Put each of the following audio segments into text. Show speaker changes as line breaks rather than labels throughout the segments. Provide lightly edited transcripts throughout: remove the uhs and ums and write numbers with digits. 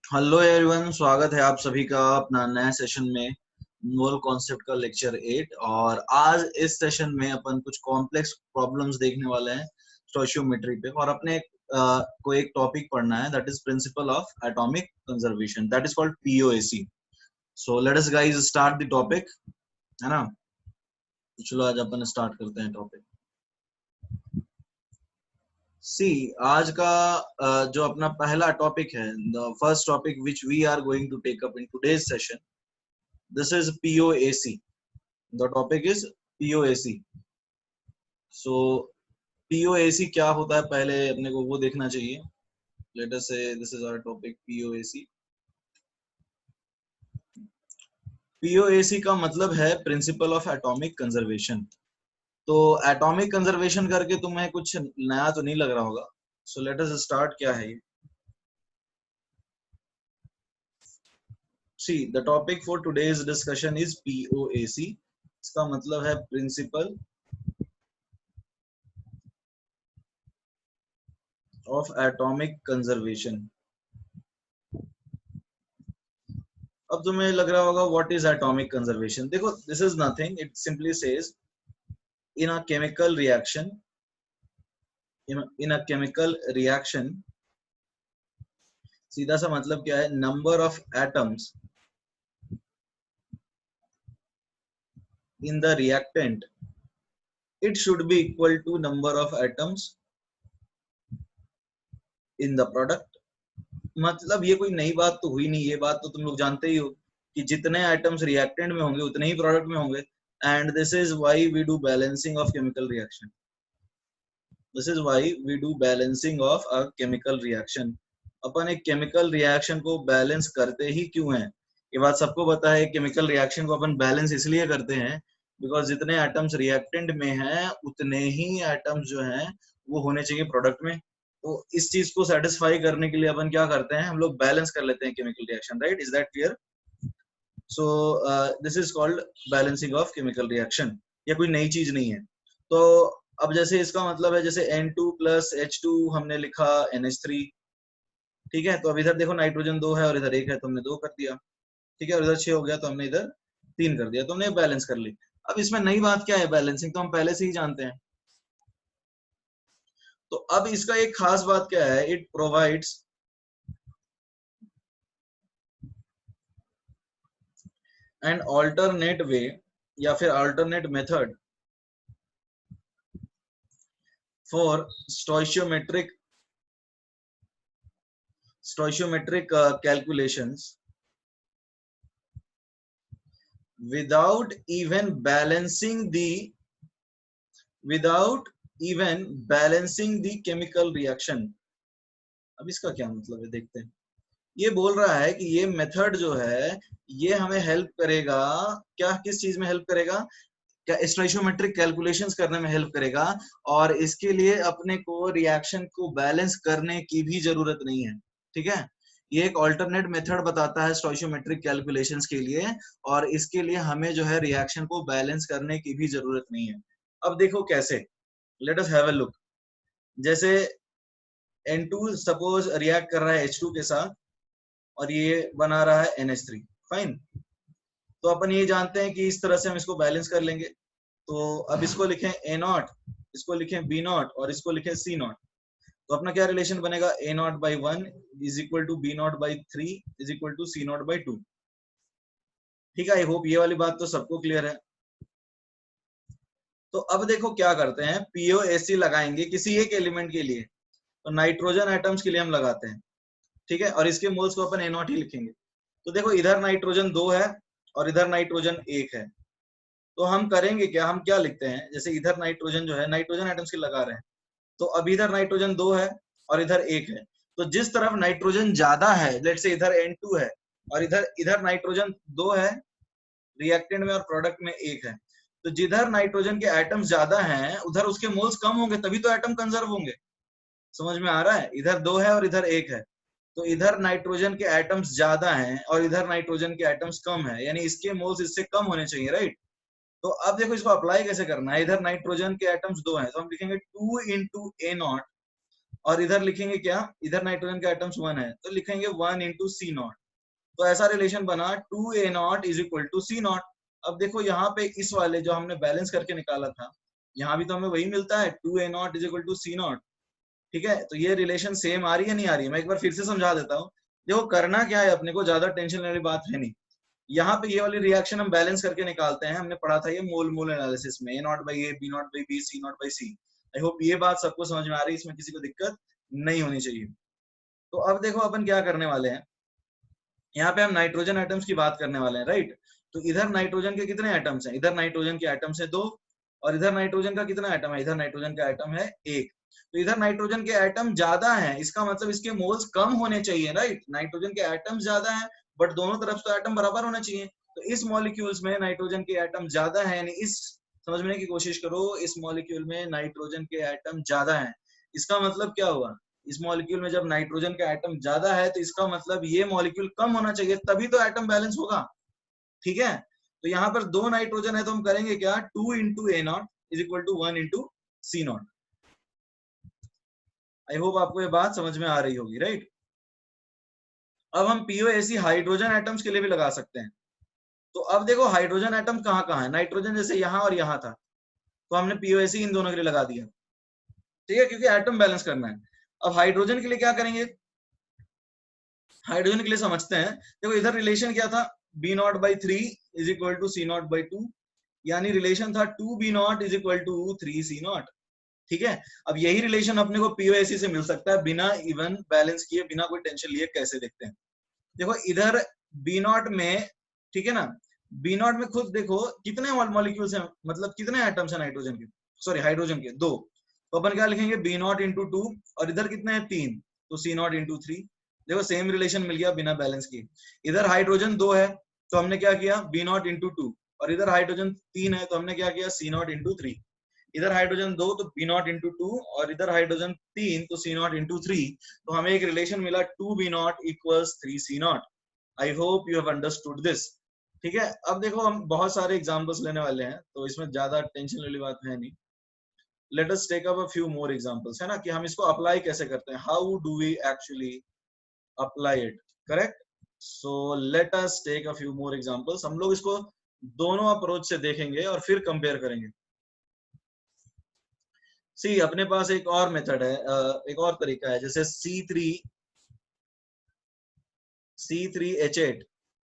Hello everyone, स्वागत है आप सभी का अपना नया सेशन में मोल कॉन्सेप्ट का लेक्चर 8। और आज इस सेशन में अपन कुछ कॉम्प्लेक्स प्रॉब्लम्स देखने वाले हैं स्टोइशियोमेट्री पे। और अपने को एक टॉपिक पढ़ना है, that is principle of atomic conservation, that is called POAC. So let us guys start the topic, है ना। तो चलो आज अपन स्टार्ट करते हैं टॉपिक। सी आज का जो अपना पहला टॉपिक है, the first topic which we are going to take up in today's session, this is POAC. The topic is POAC. So POAC क्या होता है पहले अपने को वो देखना चाहिए। Let us say this is our topic POAC. POAC का मतलब है प्रिंसिपल ऑफ एटॉमिक कंजर्वेशन। तो एटॉमिक कंजर्वेशन करके तुम्हें कुछ नया तो नहीं लग रहा होगा। सो लेट अस स्टार्ट। क्या है ये? See, the topic for today's discussion is POAC. इसका मतलब है प्रिंसिपल ऑफ एटॉमिक कंजर्वेशन। अब तुम्हें लग रहा होगा व्हाट इज एटॉमिक कंजर्वेशन। देखो, this is nothing, it simply says in a chemical reaction, in a chemical reaction, सीधा सा मतलब क्या है, number of atoms in the reactant it should be equal to number of atoms in the product. मतलब ये कोई नई बात तो हुई नहीं, ये बात तो तुम लोग जानते ही हो कि जितने आइटम्स रिएक्टेंट में होंगे उतने ही प्रोडक्ट में होंगे। And this is why we do balancing of chemical reaction. This is why we do balancing of a chemical reaction. अपन एक केमिकल रिएक्शन को बैलेंस करते ही क्यों है, ये बात सबको पता है। केमिकल रिएक्शन को अपन बैलेंस इसलिए करते हैं बिकॉज जितने एटम्स रिएक्टेंट में हैं उतने ही एटम्स जो हैं वो होने चाहिए प्रोडक्ट में। तो इस चीज को सेटिस्फाई करने के लिए अपन क्या करते हैं, हम लोग बैलेंस कर लेते हैं chemical reaction, right? Is that clear? So this is called balancing of chemical reaction. ये कोई नई चीज नहीं है। तो अब जैसे इसका मतलब है, जैसे N2 प्लस H2 हमने लिखा NH3, ठीक है। तो अब इधर देखो नाइट्रोजन 2 है और इधर 1 है तो हमने 2 कर दिया, ठीक है। और इधर 6 हो गया तो हमने इधर 3 कर दिया, तो हमने बैलेंस कर ली। अब इसमें नई बात क्या है, बैलेंसिंग तो हम पहले से ही जानते हैं। तो अब इसका एक खास बात क्या है, it provides an alternate way या फिर alternate method for stoichiometric calculations without even balancing the chemical reaction। अब इसका क्या मतलब है देखते हैं। ये बोल रहा है कि ये मेथड जो है ये हमें हेल्प करेगा, क्या किस चीज में हेल्प करेगा, क्या स्टोइशियोमेट्रिक कैलकुलेशंस करने में हेल्प करेगा। और इसके लिए अपने को रिएक्शन को बैलेंस करने की भी जरूरत नहीं है, ठीक है। ये एक ऑल्टरनेट मेथड बताता है स्टोइशियोमेट्रिक कैलकुलेशंस के लिए, और इसके लिए हमें जो है रिएक्शन को बैलेंस करने की भी जरूरत नहीं है। अब देखो कैसे, let us have a look. जैसे N2 सपोज रिएक्ट कर रहा है H2 के साथ और ये बना रहा है NH3, फाइन। तो अपन ये जानते हैं कि इस तरह से हम इसको बैलेंस कर लेंगे। तो अब इसको लिखें A0, इसको लिखें B0 और इसको लिखें C0। तो अपना क्या रिलेशन बनेगा, A0 by 1 is equal to B0 by 3 is equal to C0 by 2। ठीक है, आई होप ये वाली बात तो सबको क्लियर है। तो अब देखो क्या करते हैं, POAC लगाएंगे किसी एक एलिमेंट के लिए। तो नाइट्रोजन एटम्स के लिए हम लगाते हैं, ठीक है। और इसके मोल्स को अपन A0 ही लिखेंगे। तो देखो इधर नाइट्रोजन 2 है और इधर नाइट्रोजन 1 है। तो हम करेंगे क्या, हम क्या लिखते हैं, जैसे इधर नाइट्रोजन जो है नाइट्रोजन एटम्स के लगा रहे हैं, तो अब इधर नाइट्रोजन 2 है और इधर 1 है। तो जिस तरफ नाइट्रोजन ज्यादा है, लेट से इधर N2 है और इधर इधर नाइट्रोजन 2 है रिएक्टेंट में और प्रोडक्ट में 1 है, तो जिधर नाइट्रोजन के एटम्स ज्यादा हैं उधर उसके मोल्स कम होंगे, तभी तो एटम कंजर्व होंगे। समझ में आ रहा है? इधर 2 है और इधर 1 है, तो इधर नाइट्रोजन के एटम्स ज्यादा हैं और इधर नाइट्रोजन के एटम्स कम है, यानी इसके मोल्स इससे कम होने चाहिए, राइट। तो अब देखो इसको अप्लाई कैसे करना है। इधर नाइट्रोजन के एटम्स 2 हैं तो हम लिखेंगे 2 into A0 और इधर लिखेंगे क्या, इधर नाइट्रोजन के एटम्स 1 है तो लिखेंगे 1 इंटू सी नॉट। तो ऐसा रिलेशन बना 2a0 is equal to C not. अब देखो यहाँ पे इस वाले जो हमने बैलेंस करके निकाला था, यहाँ भी तो हमें वही मिलता है 2a0 is equal to C not. ठीक है, तो ये रिलेशन सेम आ रही है नहीं आ रही है, मैं एक बार फिर से समझा देता हूँ। देखो करना क्या है, अपने को ज्यादा टेंशन वाली बात है नहीं। यहाँ पे ये वाली रिएक्शन हम बैलेंस करके निकालते हैं, हमने पढ़ा था ये मोल मोल एनालिसिस में, a nought by A, B not by B, C not by C. I hope ये बात सबको समझ में आ रही है, इसमें किसी को दिक्कत नहीं होनी चाहिए। तो अब देखो अपन क्या करने वाले हैं, यहाँ पे हम नाइट्रोजन एटम्स की बात करने वाले हैं, राइट। तो इधर नाइट्रोजन के कितने एटम्स हैं, इधर नाइट्रोजन के एटम्स है 2, और इधर नाइट्रोजन का कितना एटम है, इधर नाइट्रोजन का एटम है 1। तो इधर नाइट्रोजन के एटम ज्यादा है, इसका मतलब इसके मोल्स कम होने चाहिए, राइट। नाइट्रोजन के एटम ज्यादा है बट दोनों तरफ तो एटम बराबर होना चाहिए। तो इस मॉलिक्यूल्स में नाइट्रोजन के एटम ज्यादा है, यानी इस समझने की कोशिश करो, इस मॉलिक्यूल में नाइट्रोजन के एटम ज्यादा है। इसका मतलब क्या हुआ, इस मॉलिक्यूल में जब नाइट्रोजन का एटम ज्यादा है तो इसका मतलब ये मॉलिक्यूल कम होना चाहिए, तभी तो एटम बैलेंस होगा। ठीक है, तो यहाँ पर 2 नाइट्रोजन है तो हम करेंगे क्या, 2 into A not is equal to 1 into C nought. I hope आपको ये बात समझ में आ रही होगी, राइट। अब हम पीओएसी हाइड्रोजन एटम्स के लिए भी लगा सकते हैं। तो अब देखो हाइड्रोजन एटम कहाँ कहाँ है, नाइट्रोजन जैसे यहाँ और यहाँ था, तो हमने पीओएसी इन दोनों के लिए लगा दिया। ठीक है, क्योंकि एटम बैलेंस करना है। अब हाइड्रोजन के लिए क्या करेंगे, हाइड्रोजन के लिए समझते हैं। देखो इधर रिलेशन क्या था, B not by 3 is equal to C not by 2, यानी रिलेशन था 2 B not is equal to 3 C not. ठीक है, अब यही रिलेशन अपने को पीओएसी से मिल सकता है बिना इवन बैलेंस किए, बिना कोई टेंशन लिए। कैसे देखते हैं, देखो इधर बी नॉट में, ठीक है ना, बी नॉट में खुद देखो कितने मॉलिक्यूल्स हैं, मतलब कितने एटम्स हैं नाइट्रोजन के, सॉरी हाइड्रोजन के 2। तो अपन क्या लिखेंगे, बी नॉट इंटू 2, और इधर कितने हैं 3, तो सी नॉट इंटू 3। देखो सेम रिलेशन मिल गया बिना बैलेंस किए। इधर हाइड्रोजन 2 है तो हमने क्या किया, बी नॉट इंटू 2, और इधर हाइड्रोजन 3 है तो हमने क्या किया, सी नॉट इंटू 3। इधर हाइड्रोजन 2 तो बी नॉट इंटू 2, और इधर हाइड्रोजन 3 तो सी नॉट इंटू 3। तो हमें एक रिलेशन मिला 2 B nought equals 3 C nought. I hope you have understood this. ठीक है, अब देखो हम बहुत सारे एग्जांपल्स लेने वाले हैं तो इसमें ज्यादा टेंशन वाली बात है नहीं। Let us take up a few more examples, है ना, कि हम इसको अप्लाई कैसे करते हैं, how do we actually apply it, correct. So let us take a few more examples. हम लोग इसको दोनों अप्रोच से देखेंगे और फिर कंपेयर करेंगे। सी अपने पास एक और मेथड है, एक और तरीका है, जैसे C3H8।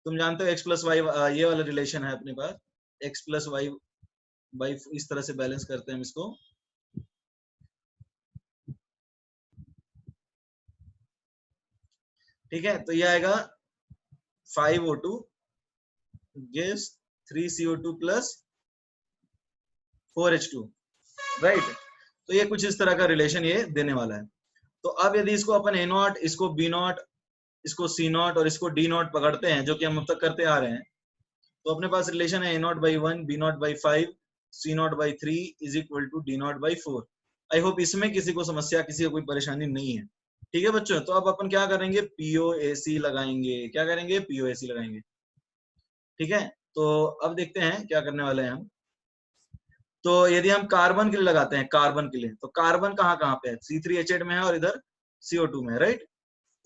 तुम जानते हो x प्लस वाई, ये वाला रिलेशन है अपने पास, x प्लस वाई बाई, इस तरह से बैलेंस करते हैं हम इसको। ठीक है, तो ये आएगा 5O2 gives 3CO2 plus 4H2, right. तो ये कुछ इस तरह का रिलेशन ये देने वाला है। तो अब यदि इसको अपन A नॉट, इसको B नॉट, इसको C नॉट और इसको D नॉट पकड़ते हैं, जो कि हम अब तक करते आ रहे हैं, तो अपने पास रिलेशन है A nought by 1, B nought by 5, C nought by 3 is equal to D nought by 4। I hope इसमें किसी को समस्या, किसी को कोई परेशानी नहीं है। ठीक है बच्चों, तो अब अपन क्या करेंगे, पीओएसी लगाएंगे। क्या करेंगे, पीओएसी लगाएंगे। ठीक है, तो अब देखते हैं क्या करने वाले हैं हम। तो यदि हम कार्बन के लिए लगाते हैं, कार्बन के लिए, तो कार्बन कहाँ कहाँ पे है, C3H8 में है और इधर CO2 में है, राइट।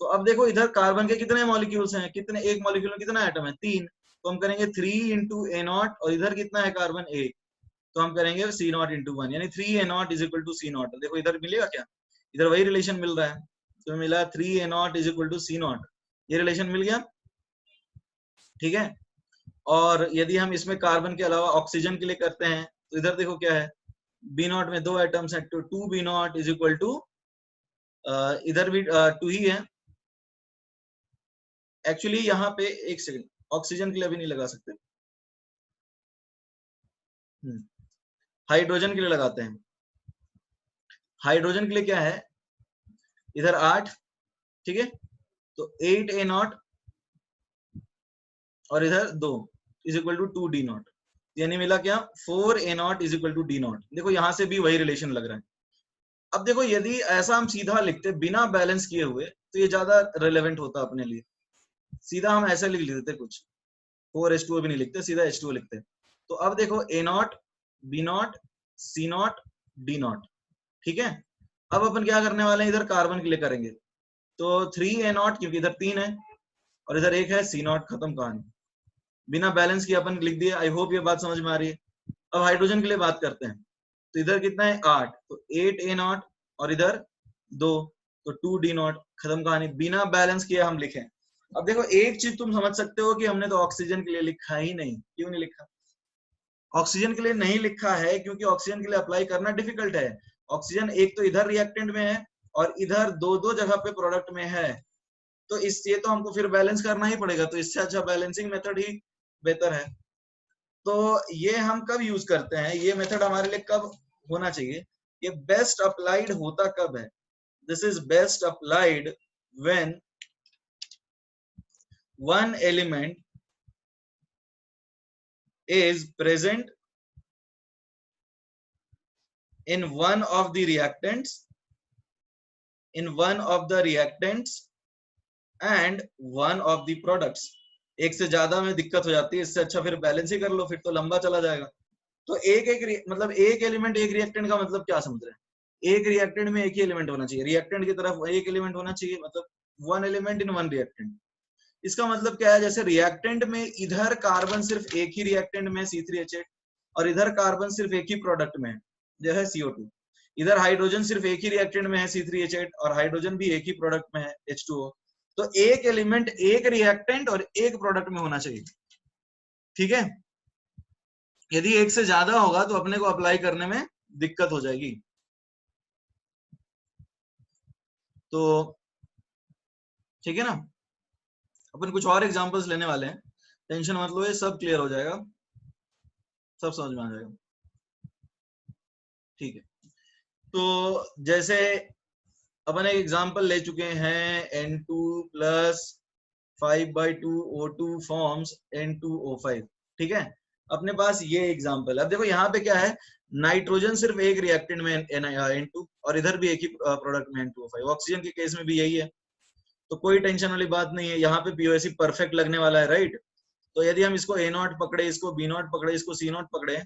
तो अब देखो इधर कार्बन के कितने मॉलिक्यूल्स हैं, कितने, एक मॉलिक्यूल में कितना एटम है, 3। तो हम करेंगे 3 इंटू ए नॉट, और इधर कितना है कार्बन 1, तो हम करेंगे सी नॉट इंटू 1, यानी 3 A not is equal to C naught. देखो इधर मिलेगा क्या, इधर वही रिलेशन मिल रहा है, तो मिला 3 A not is equal to C naught, ये रिलेशन मिल गया। ठीक है, और यदि हम इसमें कार्बन के अलावा ऑक्सीजन के लिए करते हैं, तो इधर देखो क्या है, बी नॉट में 2 एटम्स हैं, तो 2 B not is equal to, इधर भी 2 ही है। एक्चुअली यहाँ पे एक सेकंड, ऑक्सीजन के लिए भी नहीं लगा सकते, हाइड्रोजन के लिए लगाते हैं। हाइड्रोजन के लिए क्या है, इधर 8, ठीक है, तो 8 ए नॉट और इधर 2 is equal to 2 D naught, यानी मिला क्या, 4 A not is equal to D not. देखो यहां से भी वही रिलेशन लग रहा है। अब देखो यदि ऐसा हम सीधा लिखते बिना बैलेंस किए हुए, तो ये ज्यादा रिलेवेंट होता अपने लिए। सीधा हम ऐसे लिख लेते, कुछ 4H2O भी नहीं लिखते, सीधा H2O लिखते। तो अब देखो A naught, B not, C not, D not, ठीक है। अब अपन क्या करने वाले हैं, इधर कार्बन के लिए करेंगे, तो 3A0 क्योंकि इधर 3 है और इधर 1 है, C0, खत्म कहानी, बिना बैलेंस किए अपन लिख दिया। आई होप ये बात समझ में आ रही है। अब हाइड्रोजन के लिए बात करते हैं, तो इधर कितना है 8, तो 8A0 और इधर 2, तो 2D0, खत्म कहानी, बिना बैलेंस किए हम लिखें। अब देखो एक चीज तुम समझ सकते हो कि हमने तो ऑक्सीजन के लिए लिखा ही नहीं। क्यों नहीं लिखा? ऑक्सीजन के लिए नहीं लिखा है क्योंकि ऑक्सीजन के लिए अप्लाई करना डिफिकल्ट है। ऑक्सीजन एक तो इधर रिएक्टेंट में है और इधर दो दो जगह पे प्रोडक्ट में है, तो इससे तो हमको फिर बैलेंस करना ही पड़ेगा, तो इससे अच्छा बैलेंसिंग मेथड ही बेहतर है। तो ये हम कब यूज करते हैं, ये मेथड हमारे लिए कब होना चाहिए, ये बेस्ट अप्लाइड होता कब है? This is best applied when one element is present in one of the reactants and one of the products। एक से ज्यादा में दिक्कत हो जाती है, इससे अच्छा फिर बैलेंस ही कर लो, फिर तो लंबा चला जाएगा। तो एक मतलब एक एलिमेंट एक रिएक्टेंट का मतलब क्या समझ रहे हैं, एक रिएक्टेंट में एक ही एलिमेंट होना चाहिए, रिएक्टेंट की तरफ एक एलिमेंट होना चाहिए, मतलब one element in one reactant. इसका मतलब क्या है, जैसे रिएक्टेंट में इधर कार्बन सिर्फ एक ही रिएक्टेंट में C3H8 और इधर कार्बन सिर्फ एक ही प्रोडक्ट में जो है CO2, इधर हाइड्रोजन सिर्फ एक ही रिएक्टेंट में है C3H8 और हाइड्रोजन भी एक ही प्रोडक्ट में है H2O। तो एक एलिमेंट एक रिएक्टेंट और एक प्रोडक्ट में होना चाहिए, ठीक है। यदि एक से ज्यादा होगा तो अपने को अप्लाई करने में दिक्कत हो जाएगी। तो ठीक है ना, अपन कुछ और एग्जांपल्स लेने वाले हैं, टेंशन मत लो, ये सब क्लियर हो जाएगा, सब समझ में आ जाएगा, ठीक है। तो जैसे अपन एक एग्जांपल ले चुके हैं, N2 plus 5/2 O2 forms N2O5, ठीक है। अपने पास ये एग्जांपल, अब देखो यहाँ पे क्या है, नाइट्रोजन सिर्फ एक रिएक्टेंट में N2 और इधर भी एक ही प्रोडक्ट में N2O5, ऑक्सीजन के केस में भी यही है, तो कोई टेंशन वाली बात नहीं है, यहाँ पे पीओएसी परफेक्ट लगने वाला है, राइट। तो यदि हम इसको A0 पकड़े, इसको B0 पकड़े, इसको C0 पकड़े,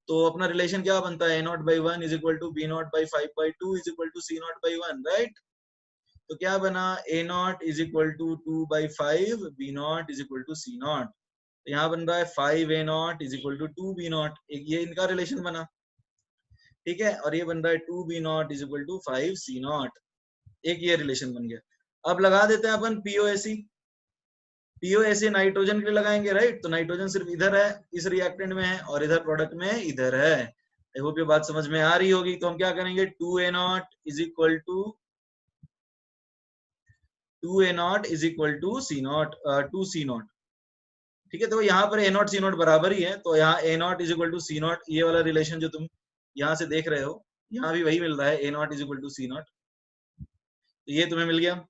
तो अपना रिलेशन क्या बनता है, A0/1 is equal to B0/5/2 is equal to C0/1, right. तो क्या बना, A0 is equal to 2/5, B0 is equal to C0। तो यहाँ बन रहा है 5A0 is equal to 2B0, एक ये इनका रिलेशन बना, ठीक है। और ये बन रहा है 2B0 is equal to 5C0, एक ये रिलेशन बन गया। अब लगा देते हैं अपन पीओएसी, पीओएसी नाइट्रोजन के लिए लगाएंगे, राइट। तो नाइट्रोजन सिर्फ इधर है, इस रिएक्टेंट में है, और इधर प्रोडक्ट में इधर है। आई होप ये बात समझ में आ रही होगी। तो हम क्या करेंगे, 2A0 is equal to 2C0, ठीक है। तो यहाँ पर A0 C0 बराबर ही है, तो यहाँ A0 is equal to C0, ये वाला रिलेशन जो तुम यहाँ से देख रहे हो, यहाँ भी वही मिल रहा है, A0 is equal to C0, तो ये तुम्हें मिल गया,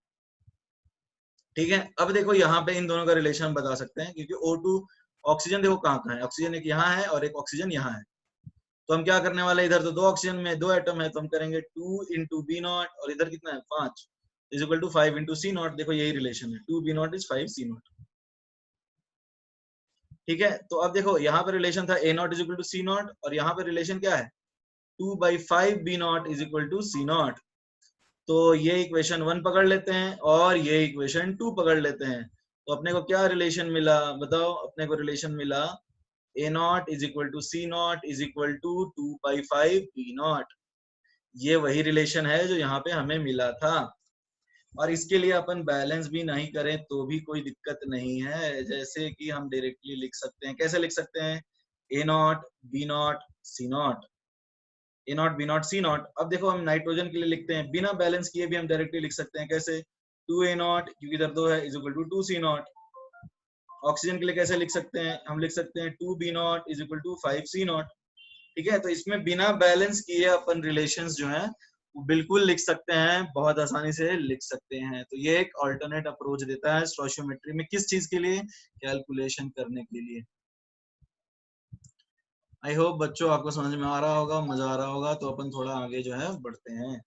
ठीक है। अब देखो यहाँ पे इन दोनों का रिलेशन बता सकते हैं, क्योंकि O2 ऑक्सीजन देखो कहाँ कहाँ है, ऑक्सीजन एक यहाँ है और एक ऑक्सीजन यहाँ है। तो हम क्या करने वाले, इधर तो दो ऑक्सीजन में दो एटम है, तो हम करेंगे 2 into B0 और इधर कितना है 5 is equal to 5 into C0। देखो यही रिलेशन है, 2B0 इज 5C0, ठीक है। तो अब देखो यहाँ पे रिलेशन था A0 is equal to C0 और यहाँ पे रिलेशन क्या है, 2/5 B0 is equal to C0। तो ये इक्वेशन 1 पकड़ लेते हैं और ये इक्वेशन 2 पकड़ लेते हैं। तो अपने को क्या रिलेशन मिला बताओ, अपने को रिलेशन मिला A0 is equal to C0 is equal to 2/5 B0। ये वही रिलेशन है जो यहाँ पे हमें मिला था। और इसके लिए अपन बैलेंस भी नहीं करें तो भी कोई दिक्कत नहीं है, जैसे कि हम डायरेक्टली लिख सकते हैं। कैसे लिख सकते हैं, A0 B0 C0, A0 B0 C0। अब देखो हम नाइट्रोजन के लिए लिखते हैं, बिना बैलेंस किए भी हम डायरेक्टली लिख सकते हैं। कैसे, 2A0 क्योंकि इधर 2 है is equal to 2C0। Oxygen के लिए कैसे लिख सकते हैं, हम लिख सकते हैं 2B0 is equal to 5C0, ठीक है। तो इसमें बिना बैलेंस किए अपन रिलेशंस जो हैं वो बिल्कुल लिख सकते हैं, बहुत आसानी से लिख सकते हैं। तो ये एक अल्टरनेट अप्रोच देता है स्टोइचियोमेट्री में, किस चीज के लिए, कैलकुलेशन करने के लिए। आई होप बच्चों आपको समझ में आ रहा होगा, मजा आ रहा होगा। तो अपन थोड़ा आगे जो है बढ़ते हैं।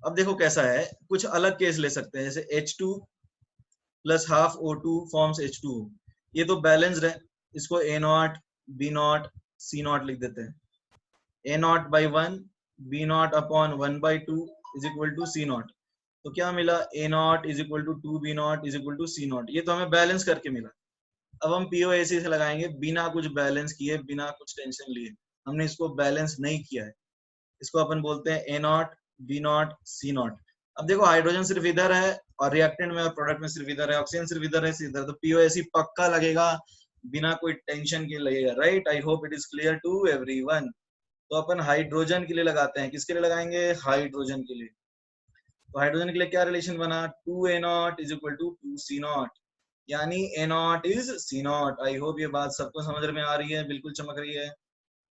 अब देखो कैसा है, कुछ अलग केस ले सकते हैं, जैसे H2 plus half O2 forms H2O। ये तो बैलेंस्ड है, इसको A0 B0 सी नॉट लिख देते हैं, A naught by 1 B naught upon 1/2 is equal to C naught. तो क्या मिला, A not is equal to 2 B not is equal to C naught. ये तो हमें बैलेंस करके मिला। अब हम पीओएसी से लगाएंगे बिना कुछ बैलेंस किए, बिना कुछ टेंशन लिए। हमने इसको बैलेंस नहीं किया है, इसको अपन बोलते हैं A naught B not C not. अब देखो हाइड्रोजन सिर्फ इधर है और रिएक्टेंट में और प्रोडक्ट में सिर्फ इधर है, ऑक्सीजन सिर्फ इधर है इधर, तो पीओएसी पक्का लगेगा, बिना कोई टेंशन के लगेगा, right. I hope it is clear to everyone. तो अपन हाइड्रोजन के लिए लगाते हैं, किसके लिए लगाएंगे, हाइड्रोजन के लिए। तो हाइड्रोजन के लिए क्या रिलेशन बना, 2a nought is equal to 2c nought, यानी a nought is c nought. I hope ये बात सबको समझ में आ रही है, बिल्कुल चमक रही है।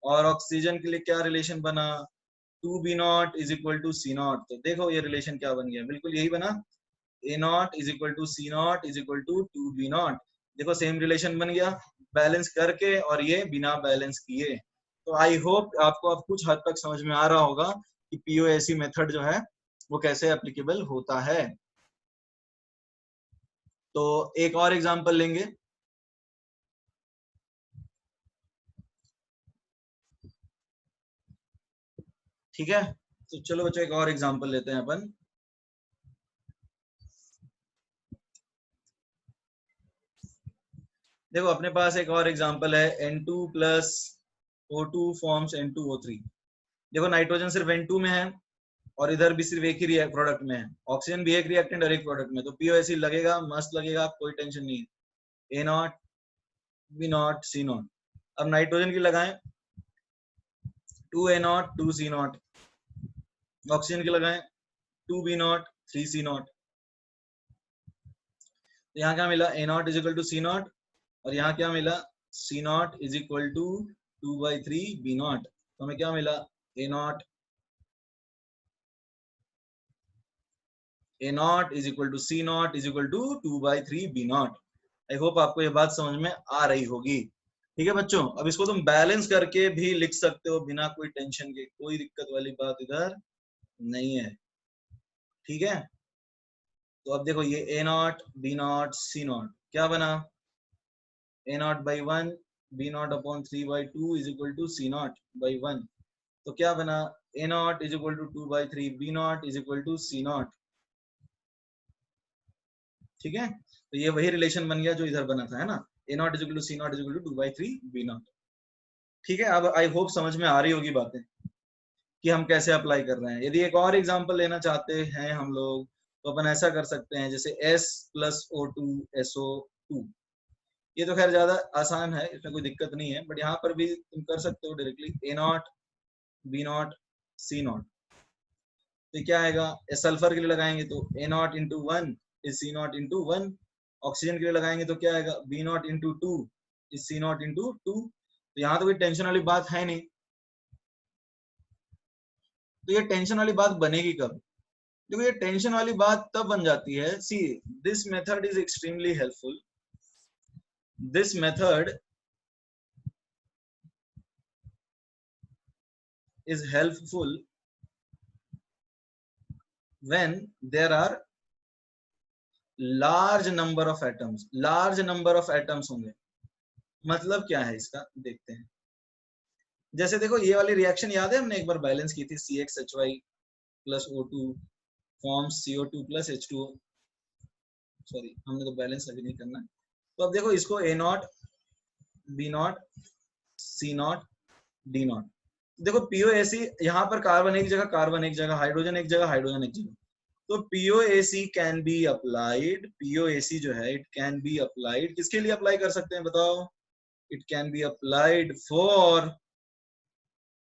और ऑक्सीजन के लिए क्या रिलेशन बना, 2b nought is equal to c nought. तो देखो ये रिलेशन क्या बन गया, बिल्कुल यही बना, a nought is equal to c nought is equal to 2b nought. देखो सेम रिलेशन बन गया, बैलेंस करके और ये बिना बैलेंस किए। तो आई होप आपको अब कुछ हद तक समझ में आ रहा होगा कि पीओएसी मेथड जो है वो कैसे एप्लीकेबल होता है। तो एक और एग्जांपल लेंगे, ठीक है। तो चलो बच्चों एक और एग्जांपल लेते हैं अपन। देखो अपने पास एक और एग्जांपल है, N2 plus O2 forms N2O3। देखो नाइट्रोजन सिर्फ N2 में है और इधर भी सिर्फ एक ही प्रोडक्ट में है, ऑक्सीजन भी एक रिएक्टेंट और एक प्रोडक्ट में, तो पीओएसी लगेगा, मस्त लगेगा, कोई टेंशन नहीं है। A naught B not C not. अब नाइट्रोजन की लगाएं, 2a not 2c not. Oxygen की लगाएं 2b नॉट 3c नॉट। तो यहाँ क्या मिला, a nought is equal to c nought, और यहाँ क्या मिला, c nought is equal to 2/3 b nought. तो हमें क्या मिला, a nought is equal to c nought is equal to 2/3 b nought. I hope आपको ये बात समझ में आ रही होगी, ठीक है बच्चों। अब इसको तुम बैलेंस करके भी लिख सकते हो बिना कोई टेंशन के, कोई दिक्कत वाली बात इधर नहीं है, ठीक है। तो अब देखो ये A naught B not C naught क्या बना, A naught by 1 B naught upon 3/2 is equal to C not by 1। तो क्या बना, A not is equal to 2/3 B not is equal to C not, ठीक है। तो ये वही रिलेशन बन गया जो इधर बना था, है ना, A not is equal to C naught is equal to 2/3 B naught, ठीक है। अब आई होप समझ में आ रही होगी बातें कि हम कैसे अप्लाई कर रहे हैं। यदि एक और एग्जांपल लेना चाहते हैं हम लोग, तो अपन ऐसा कर सकते हैं, जैसे S प्लस O2 SO2। ये तो खैर ज्यादा आसान है, इसमें कोई दिक्कत नहीं है, बट यहाँ पर भी तुम कर सकते हो directly, A naught B not C naught. तो क्या आएगा, सल्फर के लिए लगाएंगे तो A naught into 1 is C naught into 1। Oxygen के लिए लगाएंगे तो क्या आएगा, B naught into 2 is C naught into 2। तो यहाँ तो कोई टेंशन वाली बात है नहीं। तो ये टेंशन वाली बात बनेगी कब, देखो ये टेंशन वाली बात तब बन जाती है, see this method is extremely helpful. This method is helpful when there are large number of atoms। large number of atoms होंगे, मतलब क्या है इसका देखते हैं। जैसे देखो ये वाली रिएक्शन याद है, हमने एक बार बैलेंस की थी, CXHY plus O2 forms CO2 plus H2O। Sorry हमने तो बैलेंस अभी नहीं करना। तो अब देखो इसको A nought B not C not D not. देखो पीओएसी यहाँ पर कार्बन एक जगह, कार्बन एक जगह, हाइड्रोजन एक जगह, हाइड्रोजन एक जगह। तो POAC can be applied, POAC जो है इट कैन बी अप्लाइड, किसके लिए अप्लाई कर सकते हैं बताओ, it can be applied for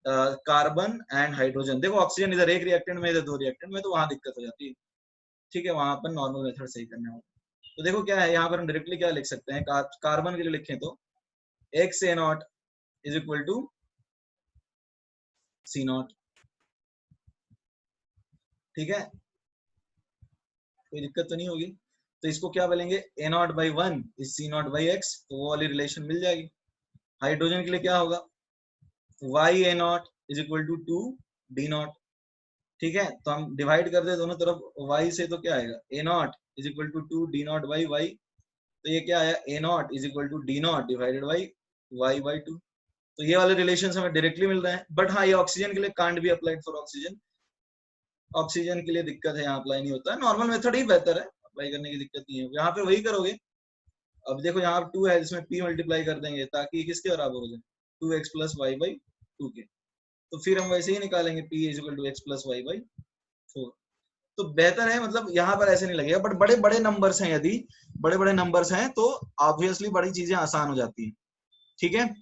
carbon and hydrogen. देखो ऑक्सीजन इधर एक रिएक्टेंट में, इधर दो रिएक्टेंट में, तो वहां दिक्कत हो जाती है, ठीक है, वहां पर नॉर्मल मेथड सही करने होगा। तो देखो क्या है, यहाँ पर हम डायरेक्टली क्या लिख सकते हैं, कार्बन के लिए लिखें तो x A not is equal to C not, ठीक है, कोई दिक्कत तो नहीं होगी। तो इसको क्या बोलेंगे, A naught by 1 is C not by X, तो वो वाली रिलेशन मिल जाएगी। हाइड्रोजन के लिए क्या होगा, y A not is equal to 2 D not, ठीक है। तो हम डिवाइड कर दे दोनों तरफ y से, तो क्या आएगा, A not is equal to 2 D naught by Y. तो ये क्या आया, A not is equal to D naught divided by Y by 2। तो ये वाले रिलेशन हमें डायरेक्टली मिल रहे हैं, बट हाँ ये ऑक्सीजन के लिए can't be applied for oxygen, oxygen के लिए दिक्कत है, यहाँ अप्लाई नहीं होता है, नॉर्मल मेथड ही बेहतर है, अप्लाई करने की दिक्कत नहीं है, यहाँ पे वही करोगे। अब देखो यहाँ 2 है, जिसमें p मल्टीप्लाई कर देंगे ताकि किसके बराबर हो जाए, 2x प्लस वाई बाई 2 के, तो फिर हम वैसे ही निकालेंगे p is equal to x plus y by 4। तो बेहतर है, मतलब यहाँ पर ऐसे नहीं लगेगा, बट बड़े बड़े नंबर्स हैं, यदि बड़े बड़े नंबर्स हैं तो ऑब्वियसली बड़ी चीजें आसान हो जाती हैं, ठीक है।